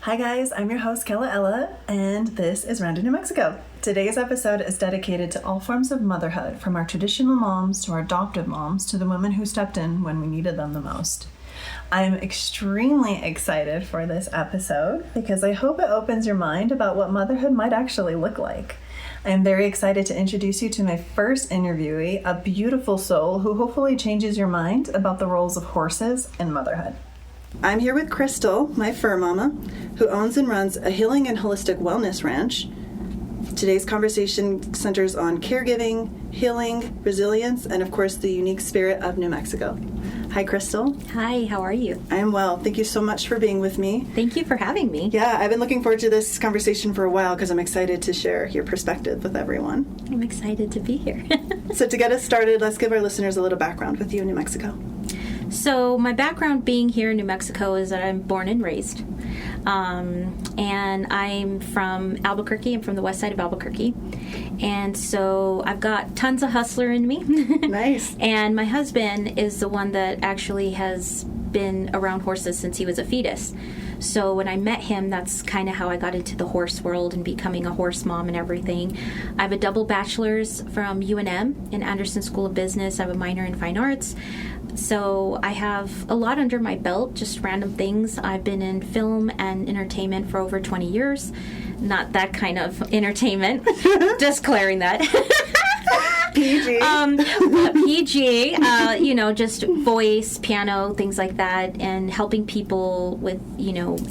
Hi guys, I'm your host Kella Ella, and this is Rando, New Mexico. Today's episode is dedicated to all forms of motherhood, from our traditional moms to our adoptive moms to the women who stepped in when we needed them the most. I'm extremely excited for this episode because I hope it opens your mind about what motherhood might actually look like. I am very excited to introduce you to my first interviewee, a beautiful soul who hopefully changes your mind about the roles of horses in motherhood. I'm here with Crystal, my fur mama, who owns and runs a healing and holistic wellness ranch. Today's conversation centers on caregiving, healing, resilience, and of course the unique spirit of New Mexico. Hi, Crystal. Hi, how are you? I am well. Thank you so much for being with me. Thank you for having me. Yeah, I've been looking forward to this conversation for a while because I'm excited to share your perspective with everyone. I'm excited to be here. So to get us started, let's give our listeners a little background with you in New Mexico. So my background being here in New Mexico is that I'm born and raised. And I'm from Albuquerque. I'm from the west side of Albuquerque. And so I've got tons of hustler in me. Nice. And my husband is the one that actually has been around horses since he was a fetus. So when I met him, that's kind of how I got into the horse world and becoming a horse mom and everything. I have a double bachelor's from UNM in Anderson School of Business. I have a minor in fine arts. So I have a lot under my belt, just random things. I've been in film and entertainment for over 20 years. Not that kind of entertainment. Just clearing that. PG. PG, just voice, piano, things like that, and helping people with,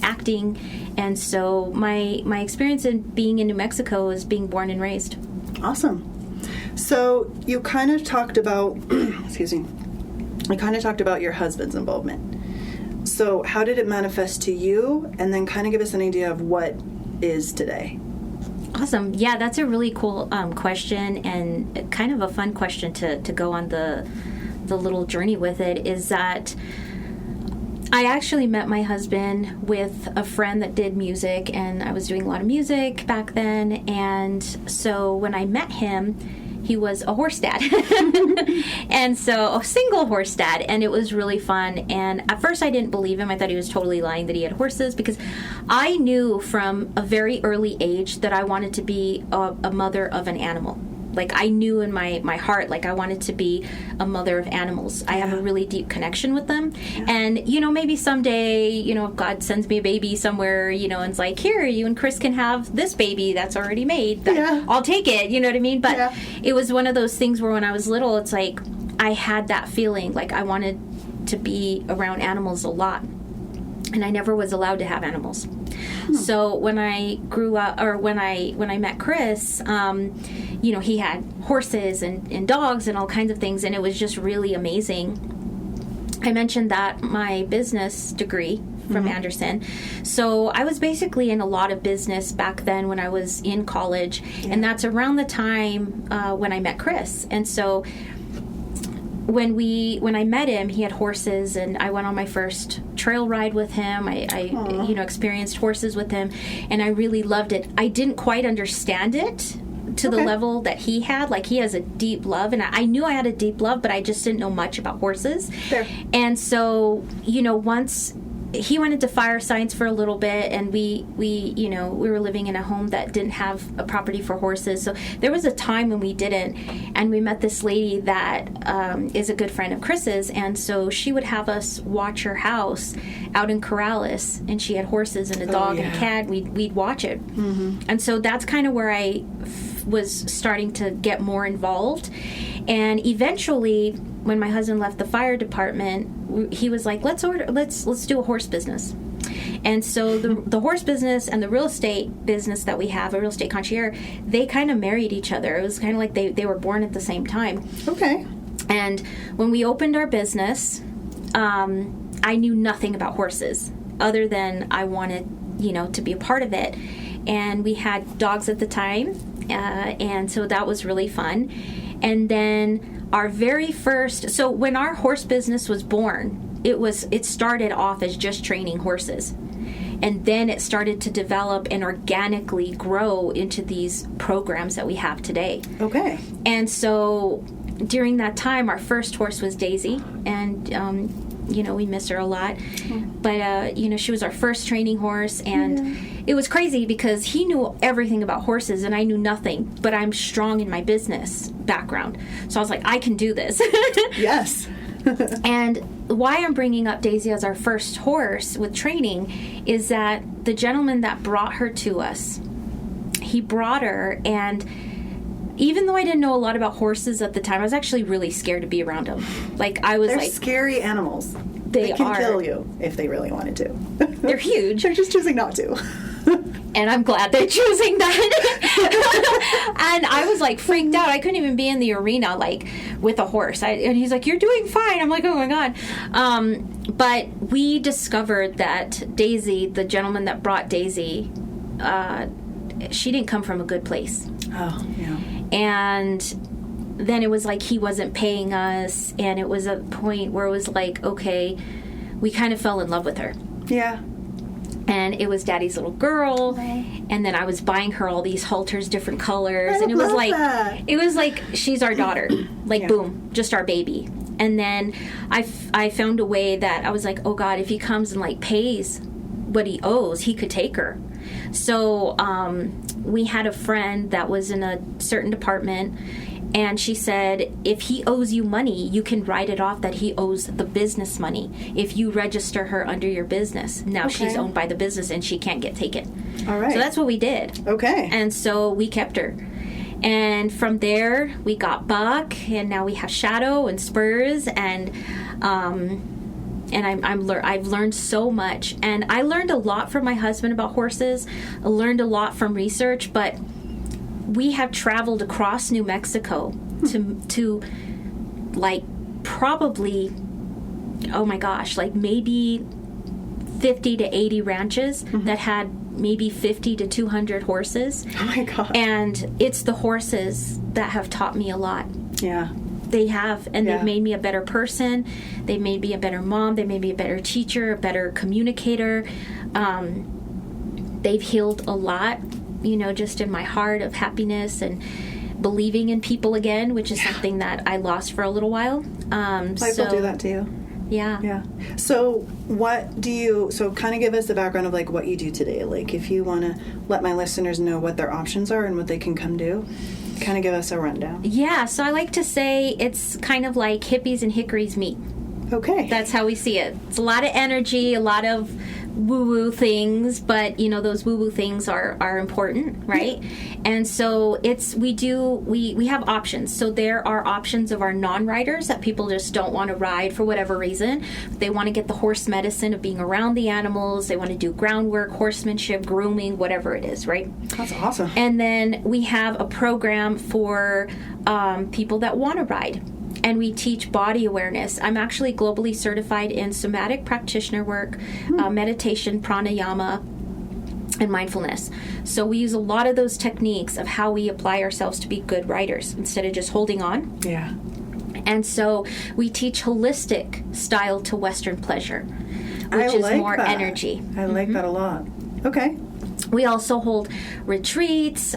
acting. And so my experience in being in New Mexico is being born and raised. Awesome. So you kind of talked about, your husband's involvement. So how did it manifest to you? And then kind of give us an idea of what is today. Awesome. Yeah, that's a really cool question, and kind of a fun question to go on the little journey with it, is that I actually met my husband with a friend that did music, and I was doing a lot of music back then. And so when I met him, he was a horse dad. And so a single horse dad, and it was really fun. And at first I didn't believe him. I thought he was totally lying that he had horses, because I knew from a very early age that I wanted to be a mother of an animal. Like, I knew in my heart, like, I wanted to be a mother of animals. I have a really deep connection with them. Yeah. And, maybe someday, if God sends me a baby somewhere, and it's like, here, you and Chris can have this baby that's already made. I'll take it, you know what I mean? But it was one of those things where when I was little, it's like, I had that feeling, like, I wanted to be around animals a lot. And I never was allowed to have animals. So when I grew up, or when I met Chris, he had horses and dogs and all kinds of things, and it was just really amazing. I mentioned that my business degree from Anderson. So I was basically in a lot of business back then when I was in college, and that's around the time when I met Chris. And so when I met him, he had horses, and I went on my first trail ride with him. I experienced horses with him, and I really loved it. I didn't quite understand it to the level that he had. Like, he has a deep love, and I knew I had a deep love, but I just didn't know much about horses. Fair. And so, once he went into fire science for a little bit, and we were living in a home that didn't have a property for horses. So there was a time when we didn't, and we met this lady that is a good friend of Chris's, and so she would have us watch her house out in Corrales, and she had horses and a dog and a cat. We'd watch it. And so that's kind of where I was starting to get more involved. And eventually, when my husband left the fire department, he was like, let's do a horse business. And so the horse business and the real estate business that we have, a real estate concierge, they kind of married each other. It was kind of like they were born at the same time. Okay. And when we opened our business, I knew nothing about horses other than I wanted, to be a part of it. And we had dogs at the time, and so that was really fun. And then our very first, so when our horse business was born, it started off as just training horses. And then it started to develop and organically grow into these programs that we have today. Okay. And so during that time, our first horse was Daisy. And we miss her a lot. But, she was our first training horse, and it was crazy because he knew everything about horses, and I knew nothing, but I'm strong in my business background. So I was like, I can do this. Yes. And why I'm bringing up Daisy as our first horse with training is that the gentleman that brought her to us, he brought her, and even though I didn't know a lot about horses at the time, I was actually really scared to be around them. They're scary animals. They can kill you if they really wanted to. They're huge. They're just choosing not to. And I'm glad they're choosing that. And I was freaked out. I couldn't even be in the arena with a horse. And he's like, "You're doing fine." I'm like, "Oh my God." But we discovered that Daisy, the gentleman that brought Daisy, she didn't come from a good place. Oh, yeah. And then it was he wasn't paying us, and it was a point where it was okay, we kind of fell in love with her. Yeah. And it was Daddy's little girl, and then I was buying her all these halters, different colors, and it was it was she's our daughter, boom, just our baby. And then I found a way that I was oh God, if he comes and pays what he owes, he could take her. So we had a friend that was in a certain department, and she said, if he owes you money, you can write it off that he owes the business money if you register her under your business. Now she's owned by the business and she can't get taken. All right. So that's what we did. Okay. And so we kept her. And from there, we got Buck, and now we have Shadow and Spurs, and I've learned so much. And I learned a lot from my husband about horses. I learned a lot from research, but we have traveled across New Mexico to probably, oh my gosh, maybe 50 to 80 ranches that had maybe 50 to 200 horses. Oh my God. And it's the horses that have taught me a lot. Yeah. They have, and they've made me a better person. They've made me a better mom. They made me a better teacher, a better communicator. They've healed a lot, just in my heart of happiness and believing in people again, which is something that I lost for a little while. Life will do that to you. Yeah. Yeah. So kind of give us the background of what you do today. If you want to let my listeners know what their options are and what they can come do, kind of give us a rundown. Yeah. So I like to say it's kind of like hippies and hickories meet. Okay. That's how we see it. It's a lot of energy, a lot of woo-woo things, but those woo-woo things are important, right? And so we have options. So there are options of our non-riders that people just don't want to ride for whatever reason. They want to get the horse medicine of being around the animals. They want to do groundwork, horsemanship, grooming, whatever it is, right? That's awesome. And then we have a program for people that want to ride. And we teach body awareness. I'm actually globally certified in somatic practitioner work, meditation, pranayama, and mindfulness. So we use a lot of those techniques of how we apply ourselves to be good riders instead of just holding on. Yeah. And so we teach holistic style to Western pleasure, which is more energy. I like that a lot. Okay. We also hold retreats.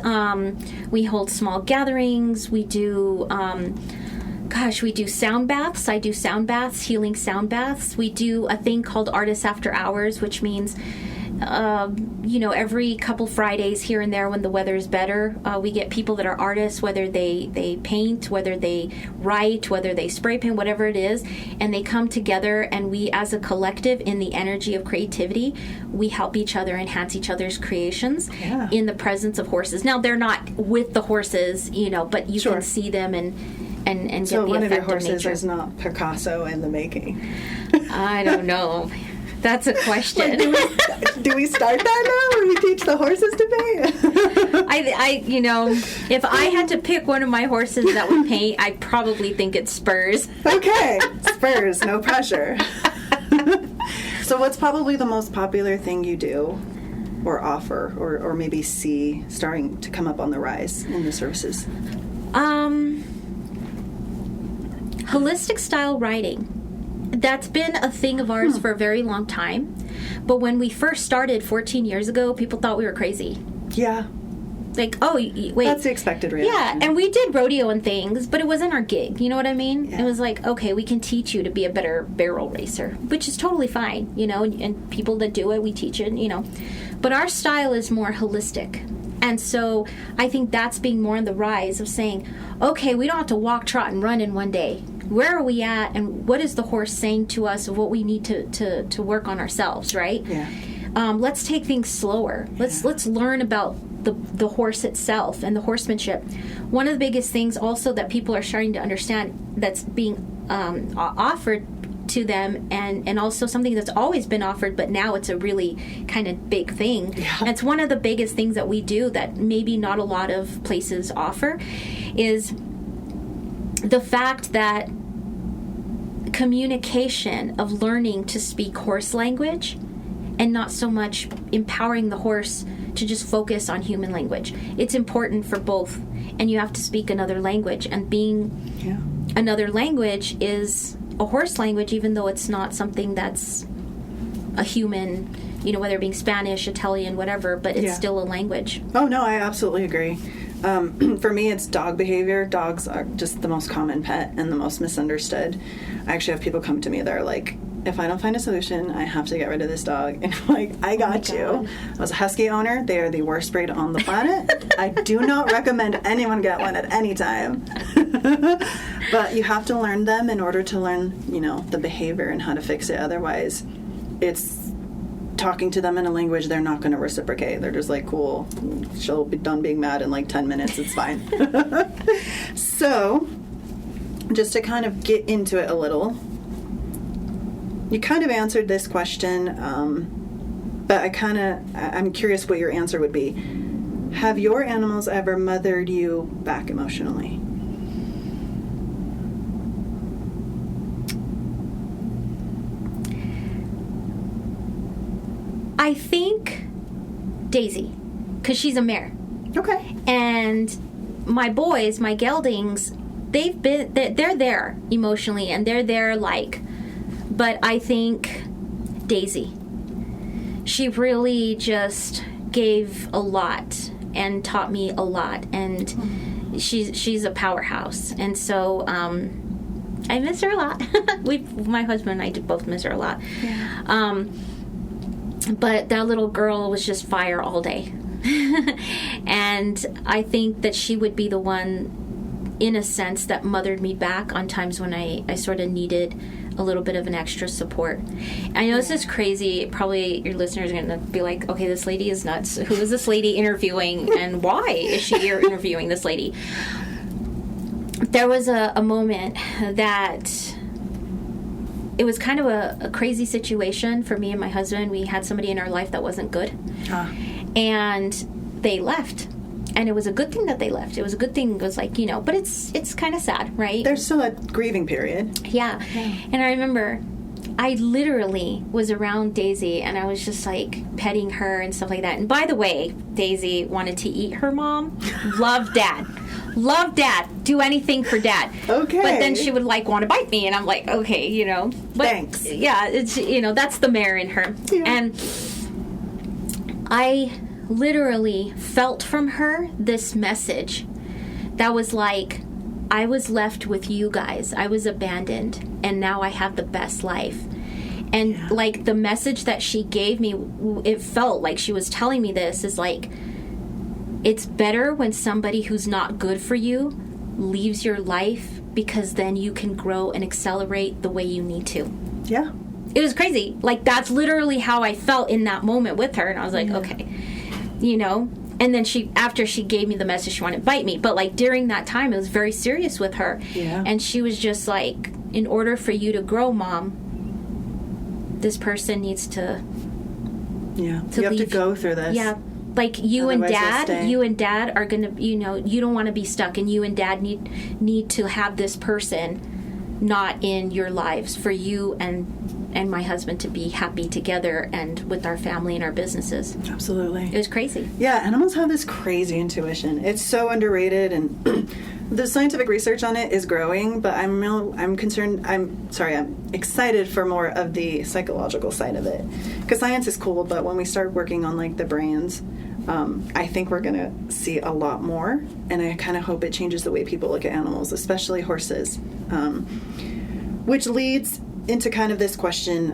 We hold small gatherings. We do... we do sound baths. I do sound baths, healing sound baths. We do a thing called Artists After Hours, which means, every couple Fridays here and there when the weather is better, we get people that are artists, whether they paint, whether they write, whether they spray paint, whatever it is, and they come together, and we as a collective in the energy of creativity, we help each other enhance each other's creations in the presence of horses. Now, they're not with the horses, but you can see them and get so the one of your effect of horses nature. is not Picasso in the making. I don't know. That's a question. Do we start that now, or we teach the horses to paint? If I had to pick one of my horses that would paint, I'd probably think it's Spurs. Okay, Spurs, no pressure. So what's probably the most popular thing you do or offer or maybe see starting to come up on the rise in the services? Holistic style riding. That's been a thing of ours for a very long time. But when we first started 14 years ago, people thought we were crazy. Yeah. Like, oh, wait. That's the expected reaction. Yeah, and we did rodeo and things, but it wasn't our gig. You know what I mean? Yeah. It was like, okay, we can teach you to be a better barrel racer, which is totally fine, you know, and people that do it, we teach it, you know. But our style is more holistic. And so I think that's being more on the rise of saying, okay, we don't have to walk, trot, and run in one day. Where are we at, and what is the horse saying to us of what we need to work on ourselves, right? Yeah. Let's take things slower. Let's learn about the horse itself and the horsemanship. One of the biggest things also that people are starting to understand that's being offered to them, and also something that's always been offered, but now it's a really kind of big thing. Yeah. And it's one of the biggest things that we do that maybe not a lot of places offer, is the fact that communication of learning to speak horse language and not so much empowering the horse to just focus on human language. It's important for both, and you have to speak another language, and being another language is a horse language, even though it's not something that's a human, you know, whether it being Spanish, Italian, whatever, but it's still a language. Oh, no, I absolutely agree. For me, it's dog behavior. Dogs are just the most common pet and the most misunderstood. I actually have people come to me that are like, if I don't find a solution, I have to get rid of this dog. And I'm like, I got you. I was a husky owner. They are the worst breed on the planet. I do not recommend anyone get one at any time. But you have to learn them in order to learn, you know, the behavior and how to fix it. Otherwise, it's talking to them in a language they're not going to reciprocate. They're just like, cool, she'll be done being mad in like 10 minutes. It's fine. So, just to kind of get into it a little, you kind of answered this question, but I'm curious what your answer would be. Have your animals ever mothered you back emotionally? I think Daisy, because she's a mare. Okay. And my boys, my geldings, they're there emotionally, and they're there like, but I think Daisy, she really just gave a lot and taught me a lot, and she's a powerhouse, and so I miss her a lot. My husband and I both miss her a lot. Yeah. But that little girl was just fire all day. And I think that she would be the one, in a sense, that mothered me back on times when I sort of needed a little bit of an extra support. I know this is crazy. Probably your listeners are going to be like, okay, this lady is nuts. Who is this lady interviewing, and why is she here interviewing this lady? There was a moment that it was kind of a crazy situation for me and my husband. We had somebody in our life that wasn't good. And they left. And it was a good thing that they left. It was a good thing. It was like, you know, but it's kind of sad, right? There's still a grieving period. Yeah. And I remember I literally was around Daisy, and I was just like petting her and stuff like that. And by the way, Daisy wanted to eat her mom. Loved Dad. Loved Dad. Do anything for Dad. Okay. But then she would like want to bite me, and I'm like, okay, you know. But, thanks. Yeah, it's, you know, that's the mare in her. Yeah. And I literally felt from her this message that was like, I was left with you guys. I was abandoned, and now I have the best life. And like the message that she gave me, it felt like she was telling me this is like, it's better when somebody who's not good for you leaves your life, because then you can grow and accelerate the way you need to. Yeah. It was crazy. Like, that's literally how I felt in that moment with her. And I was like, okay, you know. And then after she gave me the message, she wanted to bite me. But like during that time, it was very serious with her. Yeah. And she was just like, in order for you to grow, Mom, this person needs to. Yeah. You have to go through this. Yeah. Like you and Dad are gonna, you know, you don't want to be stuck, and you and Dad need to have this person not in your lives for you and my husband to be happy together and with our family and our businesses. Absolutely. It was crazy. Yeah, animals have this crazy intuition. It's so underrated, and the scientific research on it is growing, but I'm excited for more of the psychological side of it. Because science is cool, but when we start working on like the brains, I think we're going to see a lot more, and I kind of hope it changes the way people look at animals, especially horses, which leads into kind of this question,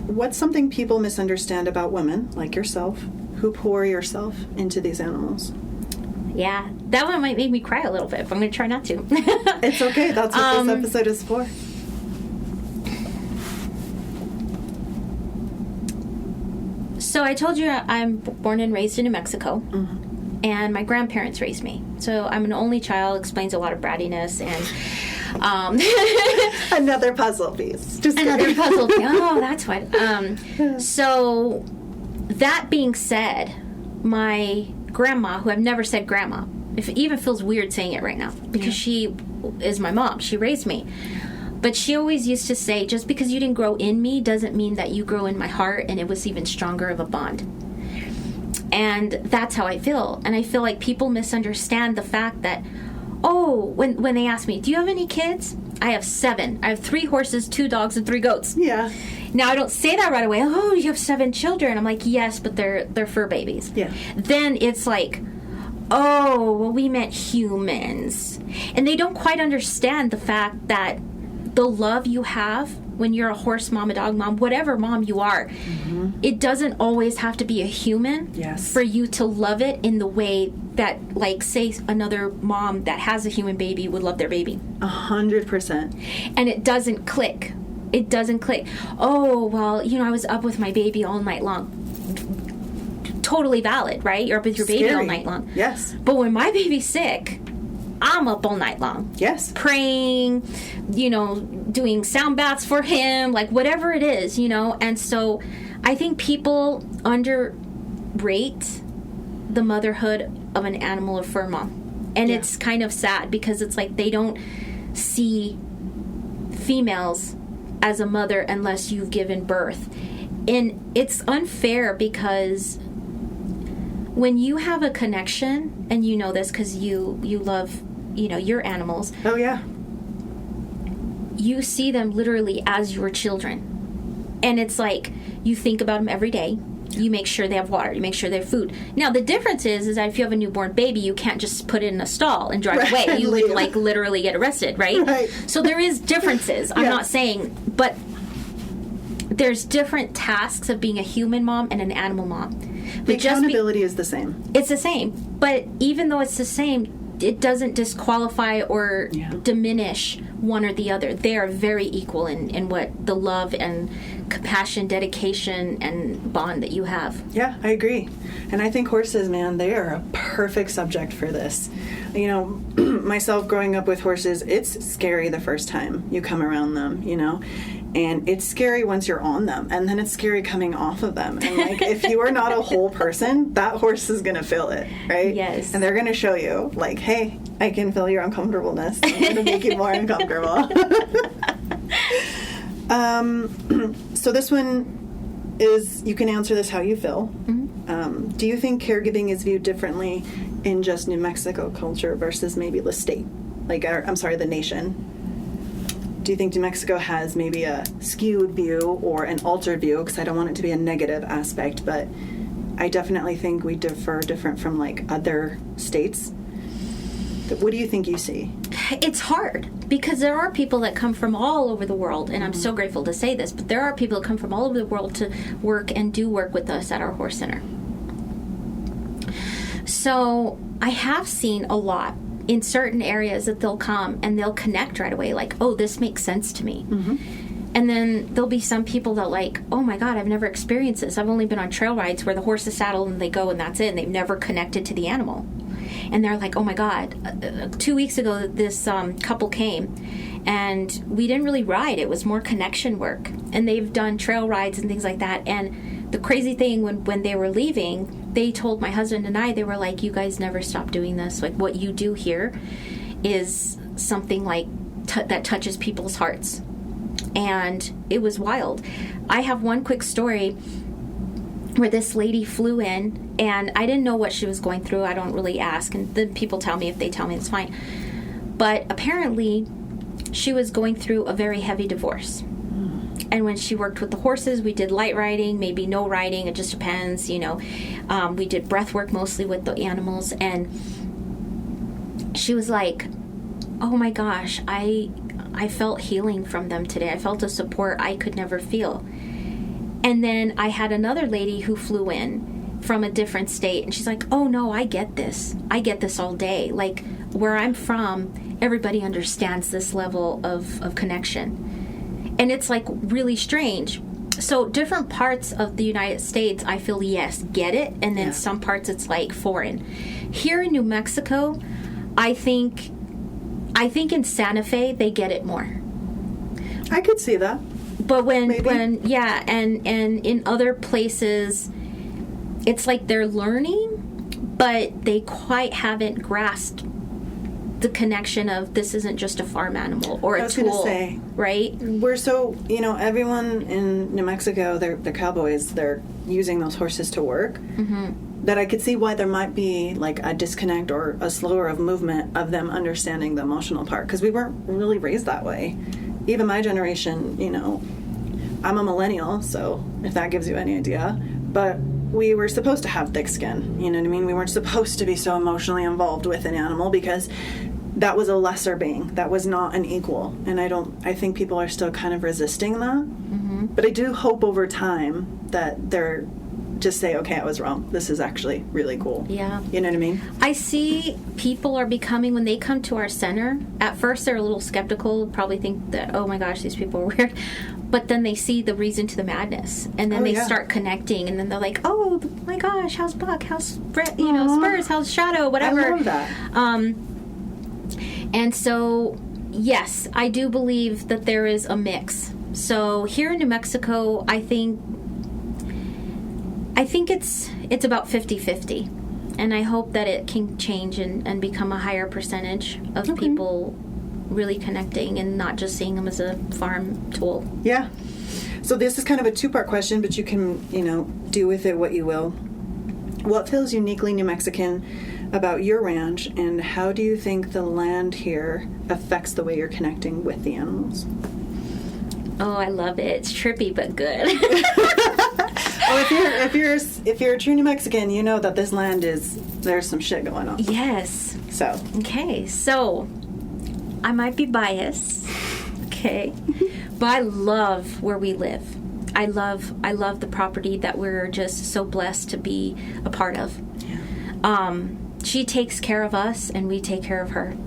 what's something people misunderstand about women, like yourself, who pour yourself into these animals? Yeah, that one might make me cry a little bit, but I'm going to try not to. It's okay. That's what this episode is for. So I told you I'm born and raised in New Mexico, and my grandparents raised me. So I'm an only child, explains a lot of brattiness, and another puzzle piece. Just another puzzle piece. Oh, that's what. So that being said, my grandma, who I've never said grandma, if it even feels weird saying it right now, because she is my mom. She raised me. But she always used to say, just because you didn't grow in me doesn't mean that you grow in my heart, and it was even stronger of a bond. And that's how I feel. And I feel like people misunderstand the fact that, when they ask me, do you have any kids? I have 7. I have 3 horses, 2 dogs, and 3 goats. Yeah. Now, I don't say that right away. Oh, you have 7 children. I'm like, yes, but they're fur babies. Yeah. Then it's like, oh, well, we meant humans. And they don't quite understand the fact that the love you have when you're a horse mom, a dog mom, whatever mom you are, it doesn't always have to be a human for you to love it in the way that, like, say, another mom that has a human baby would love their baby. 100%. And it doesn't click. It doesn't click. Oh, well, I was up with my baby all night long. Totally valid, right? You're up with your baby all night long. Yes. But when my baby's sick, I'm up all night long. Yes. Praying, doing sound baths for him, like whatever it is, And so I think people underrate the motherhood of an animal or fur mom. And it's kind of sad because it's like they don't see females as a mother unless you've given birth. And it's unfair because when you have a connection, and you know this because you love, your animals. Oh, yeah. You see them literally as your children. And it's like, you think about them every day. You make sure they have water. You make sure they have food. Now, the difference is that if you have a newborn baby, you can't just put it in a stall and drive away. You would, literally get arrested, right? Right. So there is differences. I'm not saying, but there's different tasks of being a human mom and an animal mom. The accountability is the same. It's the same. But even though it's the same, it doesn't disqualify or diminish one or the other. They are very equal in what the love and compassion, dedication, and bond that you have. Yeah, I agree. And I think horses, man, they are a perfect subject for this. Myself growing up with horses, it's scary the first time you come around them, and it's scary once you're on them, and then it's scary coming off of them. And if you are not a whole person, that horse is going to feel it, right? Yes. And they're going to show you, hey, I can feel your uncomfortableness. I'm going to make you more uncomfortable. So this one is, you can answer this how you feel. Mm-hmm. Do you think caregiving is viewed differently in just New Mexico culture versus maybe the state? The nation? Do you think New Mexico has maybe a skewed view or an altered view? Because I don't want it to be a negative aspect, but I definitely think we differ different from other states. What do you think you see? It's hard because there are people that come from all over the world, and I'm so grateful to say this, but there are people that come from all over the world to work and do work with us at our horse center. So I have seen a lot in certain areas that they'll come and they'll connect right away, this makes sense to me. Mm-hmm. And then there'll be some people that oh my God, I've never experienced this. I've only been on trail rides where the horse is saddled and they go and that's it, and they've never connected to the animal. And they're like, oh my God, 2 weeks ago this couple came and we didn't really ride. It was more connection work. And they've done trail rides and things like that. And the crazy thing, when they were leaving, they told my husband and I, they were like, you guys never stop doing this. What you do here is something that touches people's hearts. And it was wild. I have one quick story where this lady flew in, and I didn't know what she was going through. I don't really ask, and then people tell me. If they tell me, it's fine. But apparently, she was going through a very heavy divorce. And when she worked with the horses, we did light riding, maybe no riding. It just depends, you know. We did breath work mostly with the animals. And she was like, oh my gosh, I felt healing from them today. I felt a support I could never feel. And then I had another lady who flew in from a different state. And she's like, oh no, I get this. I get this all day. Like, where I'm from, everybody understands this level of connection. And it's like really strange. So different parts of the United States, I feel, yes, get it. And then some parts it's like foreign. Here in New Mexico, I think in Santa Fe, they get it more. I could see that. But when and in other places, it's like they're learning, but they quite haven't grasped the connection of this isn't just a farm animal or a tool, say, right? We're so, you know, everyone in New Mexico, they're cowboys, they're using those horses to work, that I could see why there might be like a disconnect or a slower of movement of them understanding the emotional part, because we weren't really raised that way. Even my generation, you know, I'm a millennial, so if that gives you any idea, but we were supposed to have thick skin, you know what I mean? We weren't supposed to be so emotionally involved with an animal because that was a lesser being. That was not an equal. And I think people are still kind of resisting that. But I do hope over time that they're just say, okay, I was wrong. This is actually really cool. Yeah. You know what I mean? I see people are becoming, when they come to our center, at first they're a little skeptical, probably think that, oh my gosh, these people are weird. But then they see the reason to the madness, and then they start connecting, and then they're like, "Oh my gosh, how's Buck? How's Brett? You know, Spurs? How's Shadow? Whatever." I love that. And so, yes, I do believe that there is a mix. So here in New Mexico, I think it's about 50-50, and I hope that it can change and become a higher percentage of people really connecting and not just seeing them as a farm tool. Yeah. So this is kind of a two-part question, but you can, you know, do with it what you will. What feels uniquely New Mexican about your ranch, and how do you think the land here affects the way you're connecting with the animals? Oh, I love it. It's trippy but good. Oh, if you're a true New Mexican, you know that this land there's some shit going on. Yes. So. Okay, so I might be biased, okay, but I love where we live. I love the property that we're just so blessed to be a part of. Yeah. She takes care of us, and we take care of her.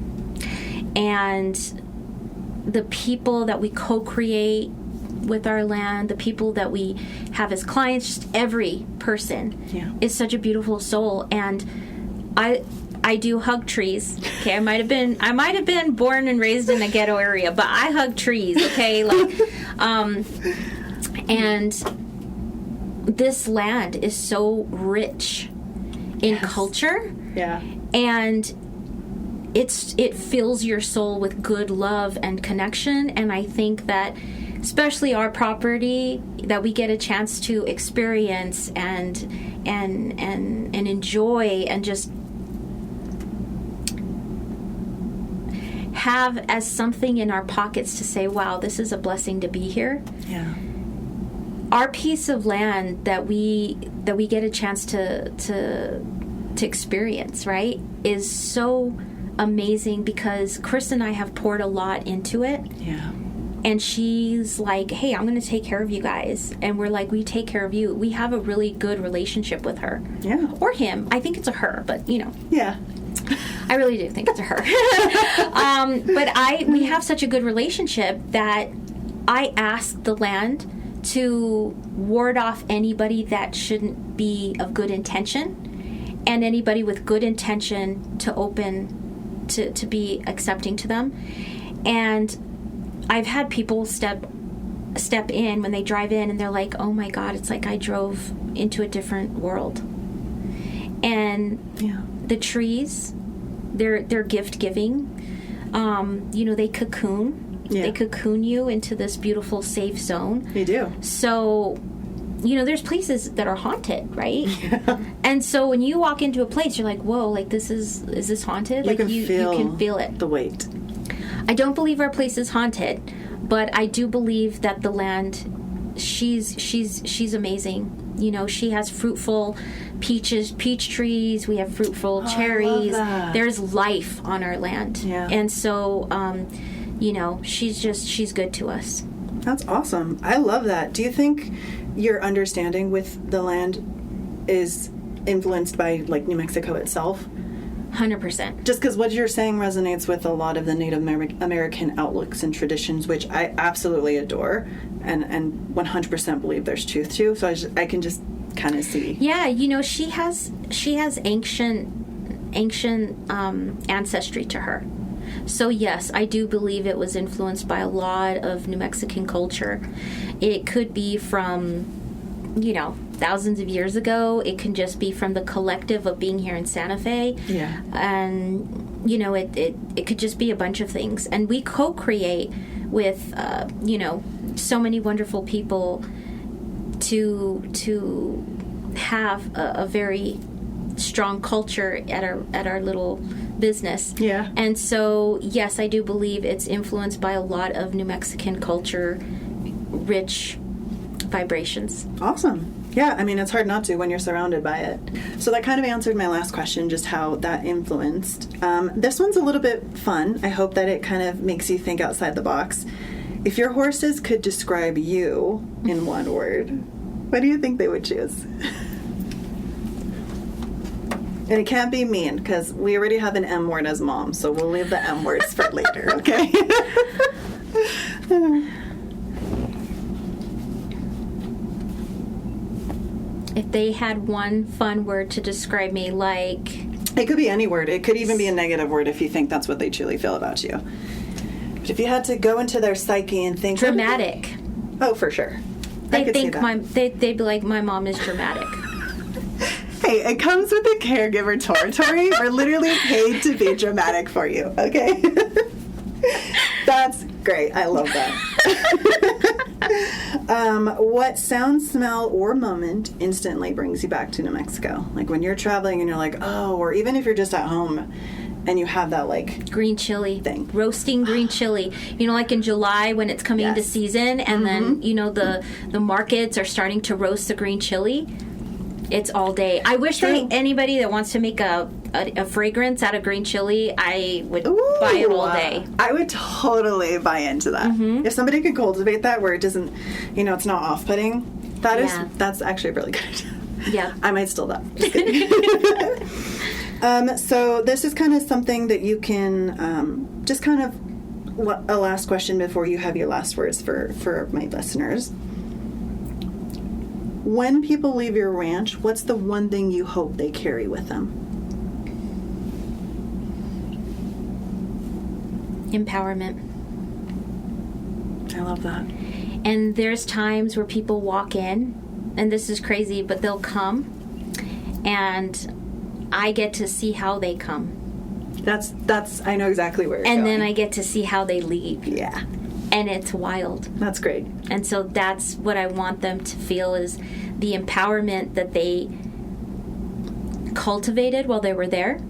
And the people that we co-create with our land, the people that we have as clients, just every person is such a beautiful soul. And I do hug trees. Okay, I might have been born and raised in a ghetto area, but I hug trees. Okay, like, and this land is so rich in culture. Yeah, and it fills your soul with good love and connection. And I think that, especially our property, that we get a chance to experience and enjoy and just have as something in our pockets to say, wow, this is a blessing to be here. Yeah. Our piece of land that we get a chance to experience, right, is so amazing, because Chris and I have poured a lot into it. Yeah. And she's like, hey, I'm going to take care of you guys. And we're like, we take care of you. We have a really good relationship with her. Yeah. Or him. I think it's a her, but, you know. Yeah. I really do think it's a her. But we have such a good relationship that I ask the land to ward off anybody that shouldn't be of good intention, and anybody with good intention to open to be accepting to them. And I've had people step in when they drive in, and they're like, oh my God, it's like I drove into a different world. And the trees, they're gift giving. You know, they cocoon. Yeah. They cocoon you into this beautiful safe zone. They do. So, you know, there's places that are haunted, right? Yeah. And so when you walk into a place, you're like, whoa, like is this haunted? You like can you can feel it. The weight. I don't believe our place is haunted, But I do believe that the land, she's amazing. You know, she has fruitful peach trees. We have fruitful cherries. I love that. There's life on our land. Yeah. And so, you know, she's good to us. That's awesome. I love that. Do you think your understanding with the land is influenced by, like, New Mexico itself? 100%. Just because what you're saying resonates with a lot of the Native American outlooks and traditions, which I absolutely adore and 100% believe there's truth to. So I can just kind of see. Yeah, you know, she has ancient ancestry to her. So yes, I do believe it was influenced by a lot of New Mexican culture. It could be from, you know, thousands of years ago. It can just be from the collective of being here in Santa Fe. Yeah. And, you know, it could just be a bunch of things. And we co-create with, you know, so many wonderful people to have a very strong culture at our little business. Yeah. And so, yes, I do believe it's influenced by a lot of New Mexican culture, rich vibrations. Awesome. Yeah, I mean, it's hard not to when you're surrounded by it. So that kind of answered my last question, just how that influenced. This one's a little bit fun. I hope that it kind of makes you think outside the box. If your horses could describe you in one word, what do you think they would choose? And it can't be mean, because we already have an M word as mom, so we'll leave the M words for later, okay? If they had one fun word to describe me, like... It could be any word. It could even be a negative word if you think that's what they truly feel about you. But if you had to go into their psyche and think... Dramatic. Oh, for sure. They'd be like, my mom is dramatic. Hey, it comes with the caregiver territory. We're literally paid to be dramatic for you, okay? That's great. I love that. What sound, smell, or moment instantly brings you back to New Mexico? Like when you're traveling and you're like, oh, or even if you're just at home and you have that, like... Green chili. Thing. Roasting green chili. You know, like in July when it's coming into season and then, you know, the markets are starting to roast the green chili. It's all day. I wish anybody that wants to make a fragrance out of green chili, I would buy it all day. I would totally buy into that. Mm-hmm. If somebody could cultivate that where it doesn't, you know, it's not off-putting, that's actually a really good idea. Yeah. I might steal that. Just kidding. So this is kind of something that you can just kind of a last question before you have your last words for my listeners. When people leave your ranch, what's the one thing you hope they carry with them? Empowerment. I love that. And there's times where people walk in, and this is crazy, but they'll come, and I get to see how they come. That's I know exactly where you're going. And then I get to see how they leave. Yeah. And it's wild. That's great. And so that's what I want them to feel is the empowerment that they cultivated while they were there,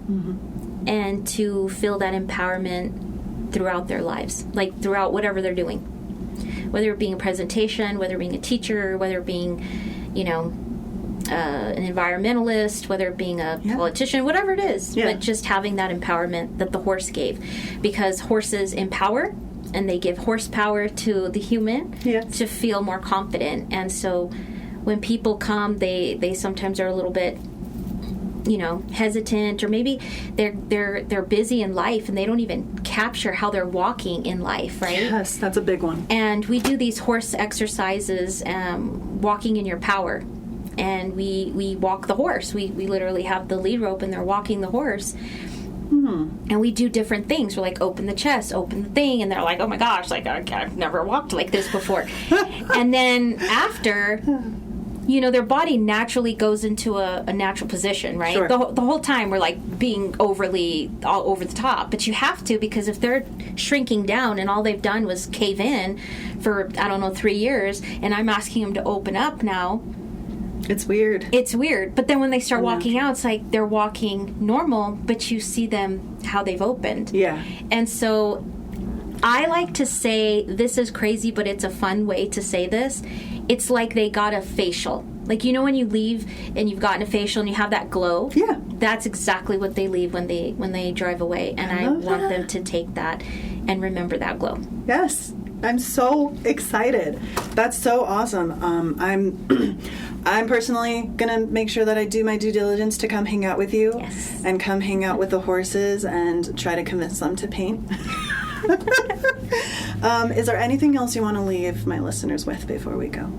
and to feel that empowerment throughout their lives, like throughout whatever they're doing. Whether it being a presentation, whether it being a teacher, whether it being, you know, an environmentalist, whether it being a politician, whatever it is. But just having that empowerment that the horse gave. Because horses empower, and they give horsepower to the human to feel more confident. And so when people come, they sometimes are a little bit, you know, hesitant, or maybe they're busy in life and they don't even capture how they're walking in life, right? Yes, that's a big one. And we do these horse exercises, walking in your power. And we walk the horse. We literally have the lead rope and they're walking the horse. And we do different things. We're like, open the chest, open the thing. And they're like, oh my gosh, like I've never walked like this before. And then after, you know, their body naturally goes into a natural position, right? Sure. The whole time we're like being overly all over the top. But you have to, because if they're shrinking down and all they've done was cave in for, 3 years, and I'm asking them to open up now. It's weird. It's weird. But then when they start walking out, it's like they're walking normal, but you see them how they've opened. Yeah. And so I like to say, this is crazy, but it's a fun way to say this. It's like they got a facial. Like, you know, when you leave and you've gotten a facial and you have that glow? Yeah. That's exactly what they leave when they drive away. And I want them to take that and remember that glow. Yes. I'm so excited. That's so awesome. I'm personally gonna make sure that I do my due diligence to come hang out with you. Yes. And come hang out with the horses and try to convince them to paint. Is there anything else you want to leave my listeners with before we go?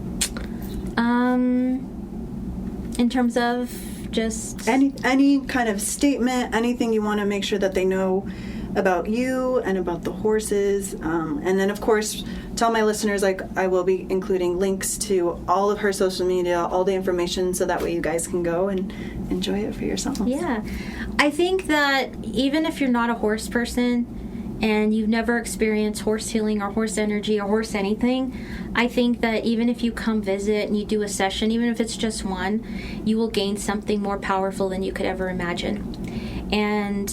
In terms of just any kind of statement, anything you want to make sure that they know about you and about the horses, and then of course tell my listeners, like, I will be including links to all of her social media, all the information, so that way you guys can go and enjoy it for yourselves. Yeah, I think that even if you're not a horse person and you've never experienced horse healing or horse energy or horse anything, I think that even if you come visit and you do a session, even if it's just one, you will gain something more powerful than you could ever imagine. And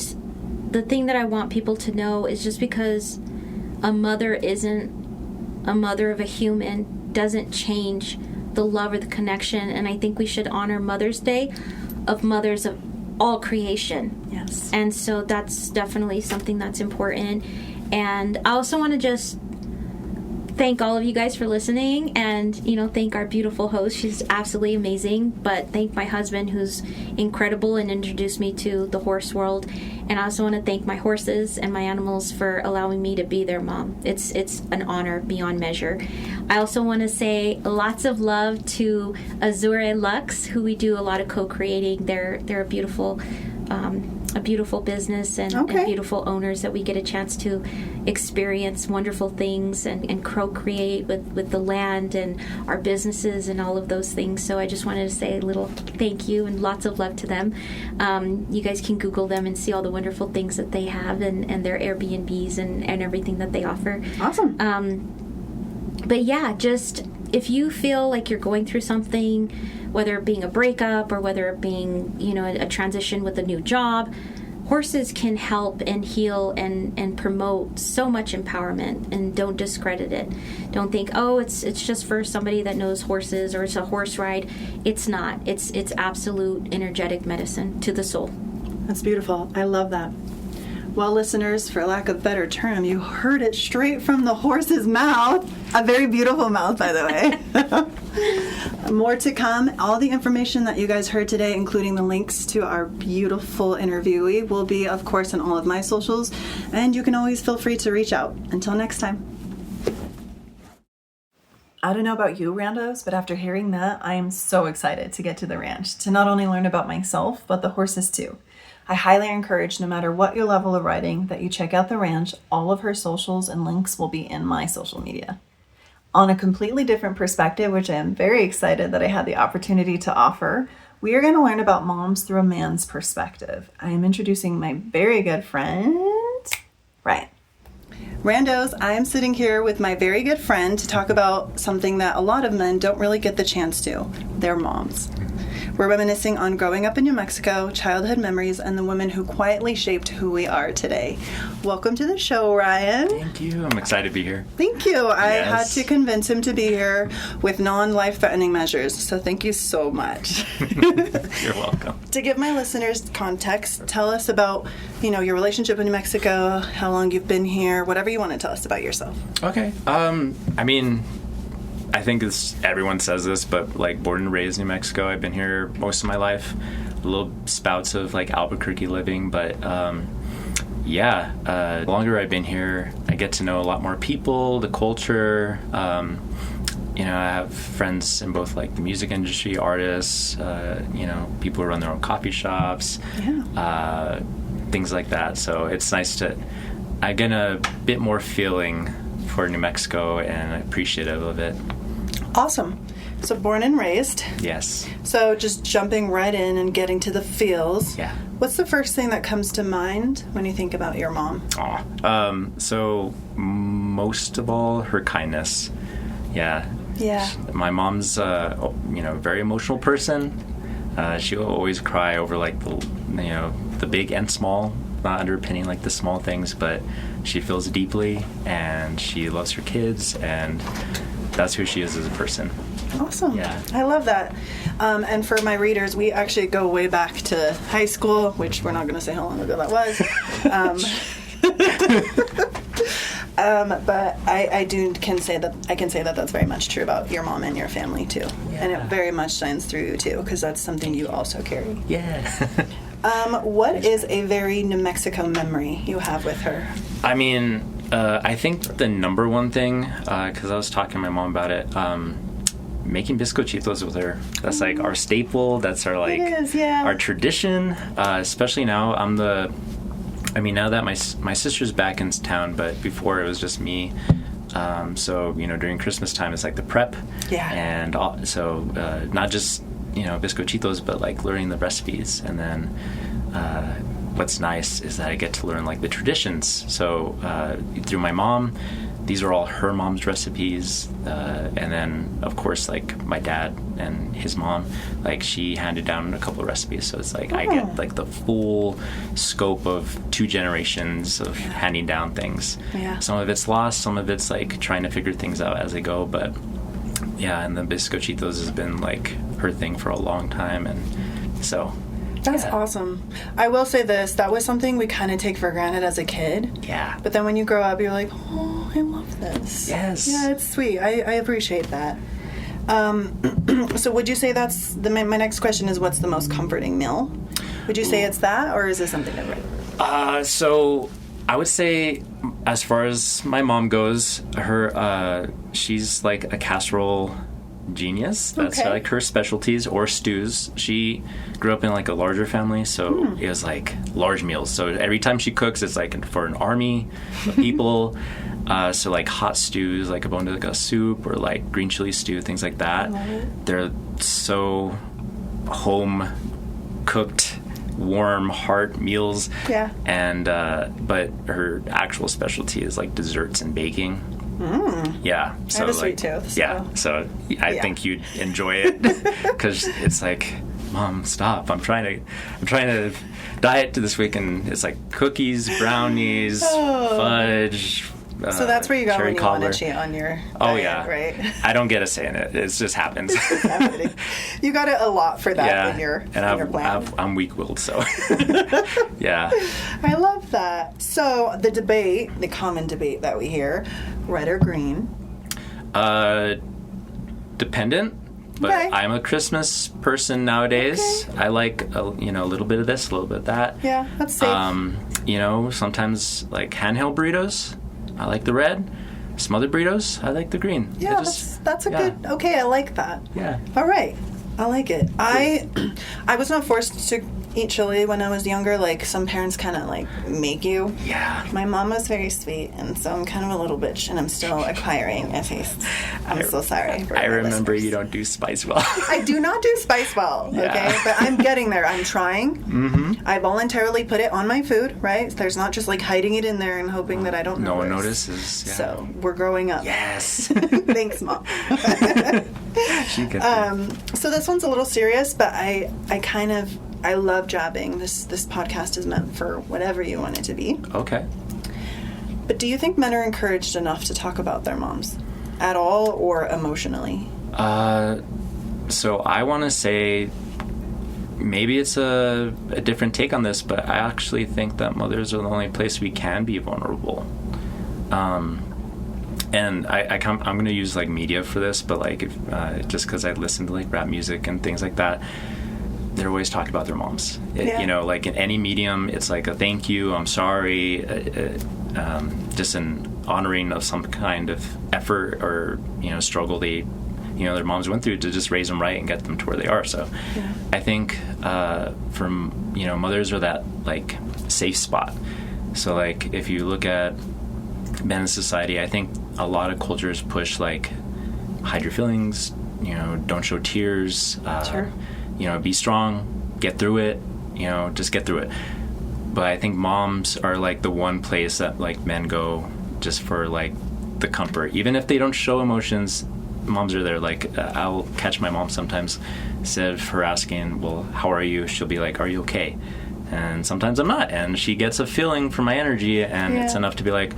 the thing that I want people to know is, just because a mother isn't a mother of a human doesn't change the love or the connection. And I think we should honor Mother's Day of mothers of all creation. Yes. And so that's definitely something that's important. And I also want to just thank all of you guys for listening, and, you know, thank our beautiful host. She's absolutely amazing. But thank my husband, who's incredible and introduced me to the horse world. And I also want to thank my horses and my animals for allowing me to be their mom. It's an honor beyond measure. I also want to say lots of love to Azure Lux, who we do a lot of co-creating. They're a beautiful business and beautiful owners that we get a chance to experience wonderful things and co-create with the land and our businesses and all of those things. So I just wanted to say a little thank you and lots of love to them. You guys can Google them and see all the wonderful things that they have and their Airbnbs and everything that they offer. Awesome. But yeah, just if you feel like you're going through something, whether it being a breakup or whether it being, you know, a transition with a new job, horses can help and heal and promote so much empowerment. And don't discredit it. Don't think, oh, it's just for somebody that knows horses or it's a horse ride. It's not. It's absolute energetic medicine to the soul. That's beautiful. I love that. Well, listeners, for lack of better term, you heard it straight from the horse's mouth. A very beautiful mouth, by the way. More to come. All the information that you guys heard today, including the links to our beautiful interviewee, will be, of course, on all of my socials. And you can always feel free to reach out. Until next time. I don't know about you, Randos, but after hearing that, I am so excited to get to the ranch, to not only learn about myself, but the horses too. I highly encourage, no matter what your level of riding, that you check out the ranch. All of her socials and links will be in my social media. On a completely different perspective, which I am very excited that I had the opportunity to offer, we are going to learn about moms through a man's perspective. I am introducing my very good friend, Ryan. Randos, I am sitting here with my very good friend to talk about something that a lot of men don't really get the chance to, their moms. We're reminiscing on growing up in New Mexico, childhood memories, and the women who quietly shaped who we are today. Welcome to the show, Ryan. Thank you. I'm excited to be here. Thank you. I had Yes. to convince him to be here with non-life-threatening measures, so thank you so much. You're welcome. To give my listeners context, tell us about, your relationship in New Mexico, how long you've been here, whatever you want to tell us about yourself. Okay. I think everyone says this, but born and raised in New Mexico. I've been here most of my life. Little spouts of Albuquerque living, but the longer I've been here, I get to know a lot more people, the culture. I have friends in both the music industry, artists, people who run their own coffee shops, things like that. So it's nice I get a bit more feeling for New Mexico and appreciative of it. Awesome. So born and raised. Yes. So just jumping right in and getting to the feels. Yeah. What's the first thing that comes to mind when you think about your mom? So most of all, her kindness. Yeah. Yeah. My mom's, very emotional person. She'll always cry over the big and small, not underpinning the small things, but she feels deeply, and she loves her kids, and that's who she is as a person. Awesome. Yeah. I love that. And for my readers, we actually go way back to high school, which we're not going to say how long ago that was. But I can say that that's very much true about your mom and your family too. Yeah. And it very much shines through you too, because that's something you also carry. Yeah. What is a very New Mexico memory you have with her? I mean, I think the number one thing, because I was talking to my mom about it, making bizcochitos with her. That's like our staple. That's our like It is, yeah. our tradition. Especially now, now that my sister's back in town, but before it was just me. So during Christmas time, it's like the prep. Yeah. And not just bizcochitos, but like learning the recipes, and then what's nice is that I get to learn like the traditions. So through my mom, these are all her mom's recipes, and then of course like my dad and his mom, like she handed down a couple of recipes. So it's like I get like the full scope of 2 generations of handing down things. Yeah. Some of it's lost, some of it's like trying to figure things out as I go, but yeah, and the bizcochitos has been like her thing for a long time, and so That's awesome. I will say this, that was something we kind of take for granted as a kid. yeah. But then when you grow up, you're like, oh, I love this. Yes. Yeah, it's sweet. I appreciate that. So would you say that's, my next question is, what's the most comforting meal? Would you say it's that, or is it something different? So I would say, as far as my mom goes, she's like a casserole genius. That's Okay. like her specialties, or stews. She grew up in like a larger family, so it was like large meals. So every time she cooks, it's like for an army of people. So like hot stews, like a bondiga soup, or like green chili stew, things like that. Love it. They're so home cooked, warm heart meals. Yeah. And but her actual specialty is like desserts and baking. Yeah, so I have a sweet like, tooth, so- yeah, so I think you'd enjoy it, because it's like, Mom, stop! I'm trying to diet to this week, and it's like cookies, brownies, fudge. So that's where you go cherry when you cobbler. want to cheat on your Oh diet, yeah, right? I don't get a say in it. It just happens. You got to allot for that Yeah, in your and plan. I'm weak-willed, so yeah. I love that. So the common debate that we hear, red or green? Dependent, but Okay. I'm a Christmas person nowadays. Okay. I like a little bit of this, a little bit of that. Yeah, that's safe. Sometimes like handheld burritos, I like the red. Smothered burritos, I like the green. Yeah, It just- that's a yeah. good. Okay, I like that. Yeah. All right, I like it. I was not forced to eat chili when I was younger. Like some parents kind of like make you. Yeah. My mom was very sweet, and so I'm kind of a little bitch, and I'm still acquiring a taste. I'm so sorry. For I my remember listeners. you don't do spice well. I do not do spice well, Yeah. okay? But I'm getting there. I'm trying. Mm-hmm. I voluntarily put it on my food, right? There's not just like hiding it in there and hoping that I don't No one notice. notices. Yeah. So we're growing up. Yes. Thanks, Mom. She gets So this one's a little serious, but I love jabbing. This podcast is meant for whatever you want it to be. Okay. But do you think men are encouraged enough to talk about their moms at all, or emotionally? So I want to say maybe it's a different take on this, but I actually think that mothers are the only place we can be vulnerable. And I'm going to use like media for this, but like just because I listen to like rap music and things like that, they're always talking about their moms. Like in any medium, it's like a thank you, I'm sorry, just an honoring of some kind of effort or struggle their moms went through to just raise them right and get them to where they are. So I think mothers are that like safe spot. So like if you look at men in society, I think a lot of cultures push like hide your feelings, don't show tears, Sure. Be strong, get through it, just get through it. But I think moms are like the one place that like men go just for like the comfort. Even if they don't show emotions, moms are there. Like I'll catch my mom sometimes, instead of her asking, well, how are you? She'll be like, are you okay? and sometimes I'm not. And she gets a feeling from my energy, and it's enough to be like,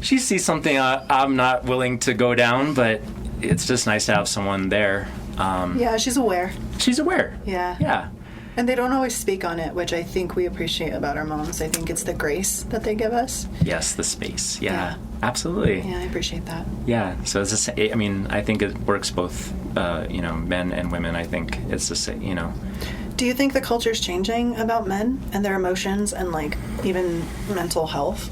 she sees something I'm not willing to go down, but it's just nice to have someone there. Yeah, she's aware. She's aware. Yeah. Yeah. And they don't always speak on it, which I think we appreciate about our moms. I think it's the grace that they give us. Yes, the space. Yeah. Absolutely. Yeah, I appreciate that. Yeah. So it's the same. I mean, I think it works both, men and women. I think it's the same, Do you think the culture's changing about men and their emotions and, like, even mental health?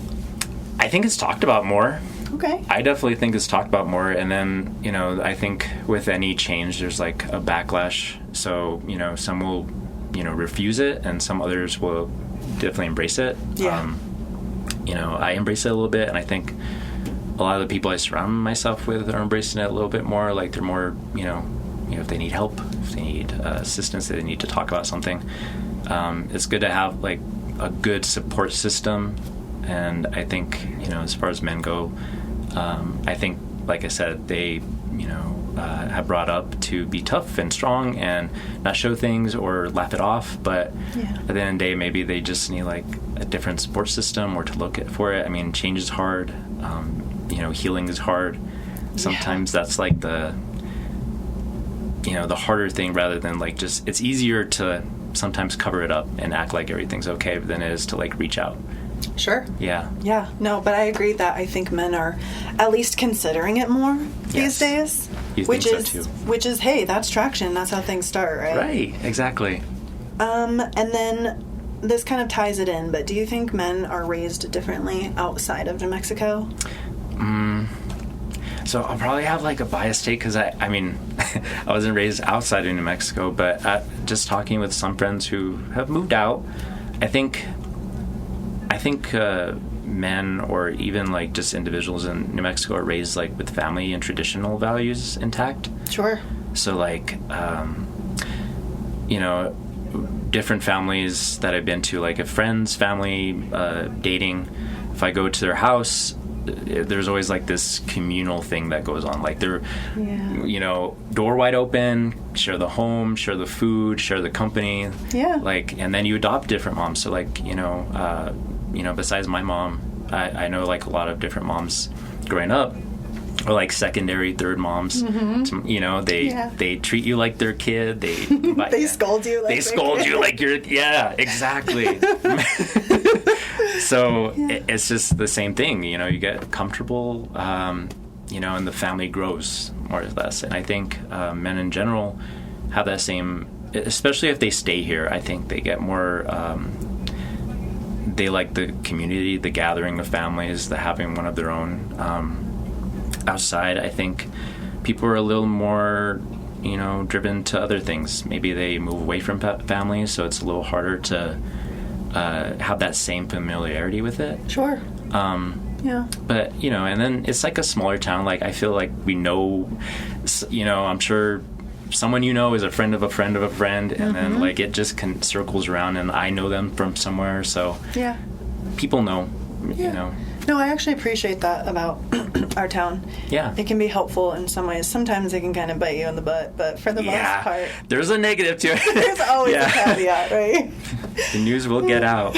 I think it's talked about more. Okay. I definitely think it's talked about more. And then, I think with any change, there's like a backlash. So, some will, refuse it, and some others will definitely embrace it. Yeah. I embrace it a little bit, and I think a lot of the people I surround myself with are embracing it a little bit more. Like they're more, if they need help, if they need assistance, if they need to talk about something. It's good to have like a good support system. And I think, as far as men go, I think, like I said, they, have brought up to be tough and strong and not show things or laugh it off. But at the end of the day, maybe they just need like a different support system or to look for it. I mean, change is hard. Healing is hard. Sometimes that's like the harder thing, rather than like just, it's easier to sometimes cover it up and act like everything's okay than it is to like reach out. Sure. Yeah. Yeah. No, but I agree that I think men are at least considering it more these days. You which think is so too. Which is, hey, that's traction. That's how things start, right? Right. Exactly. And then this kind of ties it in, but do you think men are raised differently outside of New Mexico? So I'll probably have like a biased take, because I mean, I wasn't raised outside of New Mexico, but just talking with some friends who have moved out, I think men, or even like just individuals in New Mexico, are raised like with family and traditional values intact. Sure. So like, different families that I've been to, like a friend's family, dating, if I go to their house, there's always like this communal thing that goes on. Like they're, door wide open, share the home, share the food, share the company. Yeah. Like, and then you adopt different moms. So like, besides my mom, I know like a lot of different moms growing up, or like secondary, third moms. Mm-hmm. They treat you like their kid. They scold you. Like they scold you like you're. Yeah, exactly. So it's just the same thing. You get comfortable. And the family grows more or less. And I think men in general have that same. Especially if they stay here, I think they get more. They like the community, the gathering of families, the having one of their own. Outside, I think people are a little more, driven to other things. Maybe they move away from families, so it's a little harder to have that same familiarity with it. Sure. Yeah. But, and then it's like a smaller town. Like, I feel like we know, I'm sure someone is a friend of a friend of a friend, and then like it just circles around, and I know them from somewhere, so yeah, people know, No, I actually appreciate that about our town. Yeah. It can be helpful in some ways. Sometimes it can kind of bite you in the butt, but for the most part, there's a negative to it. There's always a caveat, right? The news will get out.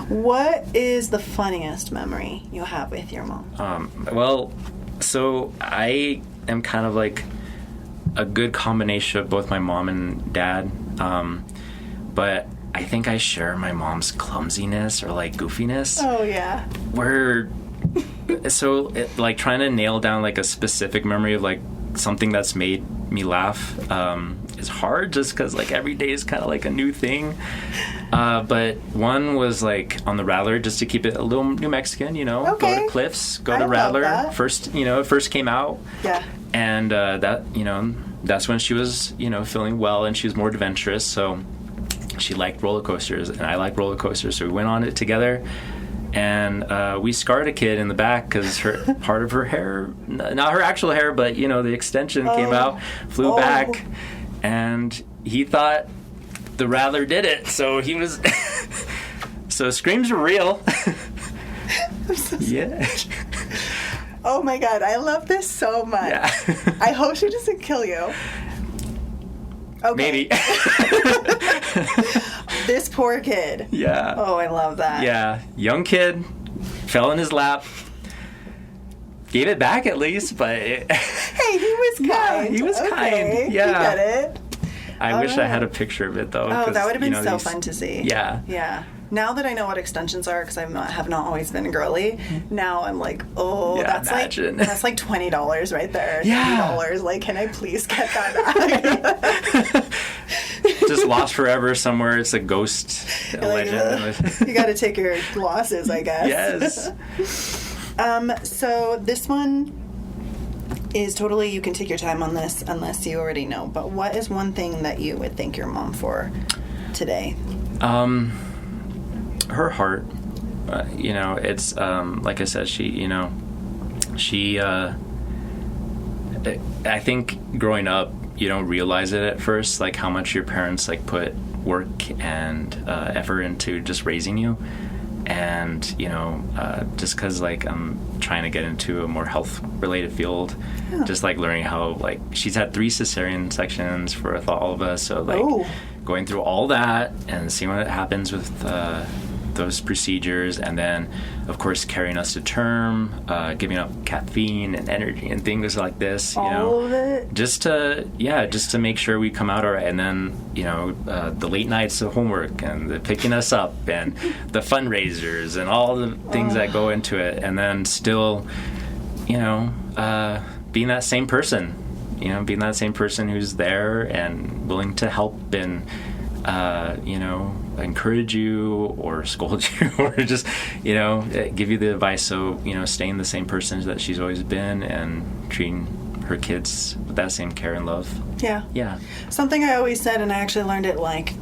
What is the funniest memory you have with your mom? Well, so I am kind of like a good combination of both my mom and dad, but I think I share my mom's clumsiness or like goofiness. Oh yeah. Like trying to nail down like a specific memory of like something that's made me laugh is hard, just because like every day is kind of like a new thing. But one was like on the Rattler, just to keep it a little New Mexican, Okay. Go to Cliffs, go to Rattler. First, it first came out. Yeah. And that's when she was, feeling well, and she was more adventurous. So she liked roller coasters, and I like roller coasters. So we went on it together, and we scarred a kid in the back because part of her hair, not her actual hair, but the extension came out, flew back, and he thought the Rattler did it. So he was. So screams are real. I'm so Yeah. Oh my God, I love this so much. Yeah. I hope she doesn't kill you. Okay. Maybe. This poor kid. Yeah. Oh, I love that. Yeah. Young kid, fell in his lap. Gave it back at least, but... Hey, he was kind. Yeah, he was kind. Yeah. You get it. I wish I had a picture of it, though. Oh, that would have been so fun to see. Yeah. Yeah. Now that I know what extensions are, because I have not always been girly, now I'm like, oh, Yeah, that's imagine. like $20 right there. Yeah. $20. Like, can I please get that back? Just lost forever somewhere. It's a ghost legend. You got to take your losses, I guess. Yes. So this one is totally, you can take your time on this unless you already know. But what is one thing that you would thank your mom for today? Her heart. It's like I said, she I think growing up, you don't realize it at first, like how much your parents like put work and effort into just raising you. And just because like I'm trying to get into a more health related field, just like learning how, like, she's had 3 cesarean sections for all of us, so like going through all that and seeing what happens with those procedures, and then of course carrying us to term, giving up caffeine and energy and things like this, all of it, just to make sure we come out all right. And then the late nights of homework and the picking us up and the fundraisers and all the things that go into it, and then still being that same person, who's there and willing to help and encourage you or scold you or just give you the advice. So staying the same person that she's always been and treating her kids with that same care and love. Yeah Something I always said, and I actually learned it like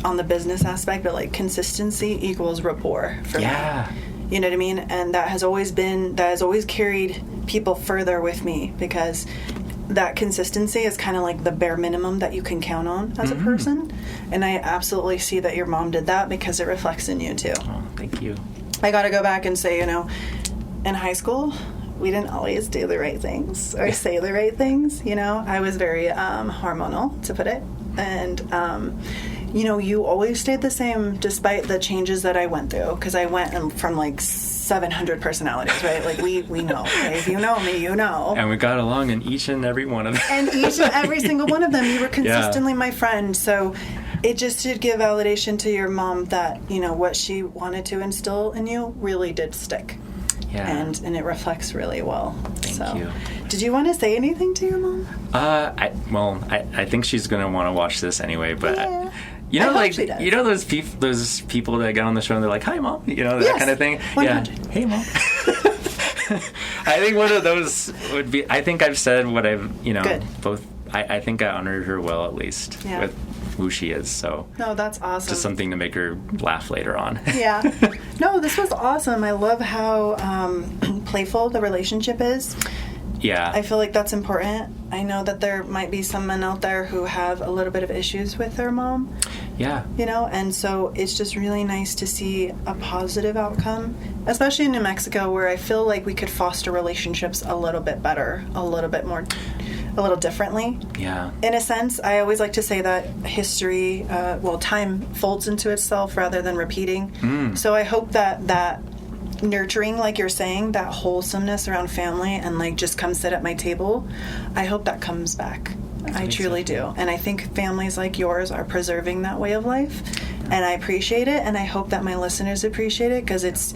on the business aspect, but like consistency equals rapport for me. You know what I mean? And that has always carried people further with me, because that consistency is kind of like the bare minimum that you can count on as a person. And I absolutely see that your mom did that, because it reflects in you too. Oh, thank you. I got to go back and say, in high school, we didn't always do the right things or say the right things. I was very hormonal, to put it. And, you always stayed the same despite the changes that I went through, because I went from like 700 personalities, right? Like we know. Right? If you know me, you know. And we got along in each and every one of them. And each and every single one of them, you were consistently my friend. So it just did give validation to your mom that, what she wanted to instill in you really did stick. Yeah. And it reflects really well. Thank you. Did you want to say anything to your mom? I think she's going to want to watch this anyway, but... Yeah. Those people that get on the show and they're like, "Hi, Mom," that kind of thing. 100. Yeah. Hey, Mom. I think one of those would be. I think I've said what I've, Good. both. I think I honored her well, at least with who she is. So no, that's awesome. Just something to make her laugh later on. Yeah. No, this was awesome. I love how playful the relationship is. Yeah. I feel like that's important. I know that there might be some men out there who have a little bit of issues with their mom. Yeah. And so it's just really nice to see a positive outcome, especially in New Mexico, where I feel like we could foster relationships a little bit better, a little bit more, a little differently. Yeah. In a sense, I always like to say that history, time folds into itself rather than repeating. So I hope that nurturing, like you're saying, that wholesomeness around family and like just come sit at my table, I hope that comes back. I truly do. And I think families like yours are preserving that way of life, and I appreciate it, and I hope that my listeners appreciate it, because it's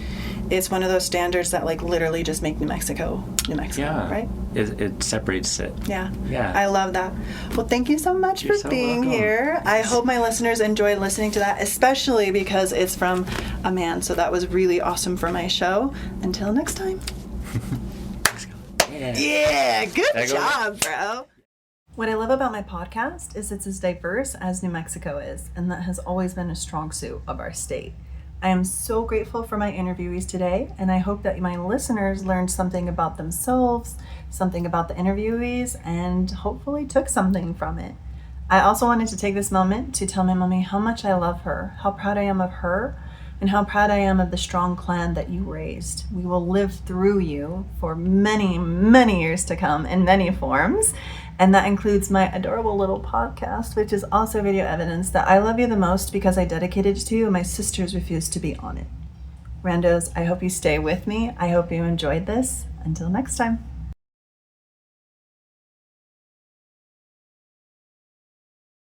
one of those standards that like literally just make New Mexico, right? It separates it. Yeah. I love that. Well, thank you so much You're for so being welcome. here. I hope my listeners enjoy listening to that, especially because it's from a man. So that was really awesome for my show. Until next time. Yeah, good job, bro. What I love about my podcast is it's as diverse as New Mexico is, and that has always been a strong suit of our state. I am so grateful for my interviewees today, and I hope that my listeners learned something about themselves, something about the interviewees, and hopefully took something from it. I also wanted to take this moment to tell my mommy how much I love her, how proud I am of her, and how proud I am of the strong clan that you raised. We will live through you for many, many years to come in many forms. And that includes my adorable little podcast, which is also video evidence that I love you the most because I dedicated it to you and my sisters refused to be on it. Randos, I hope you stay with me. I hope you enjoyed this. Until next time.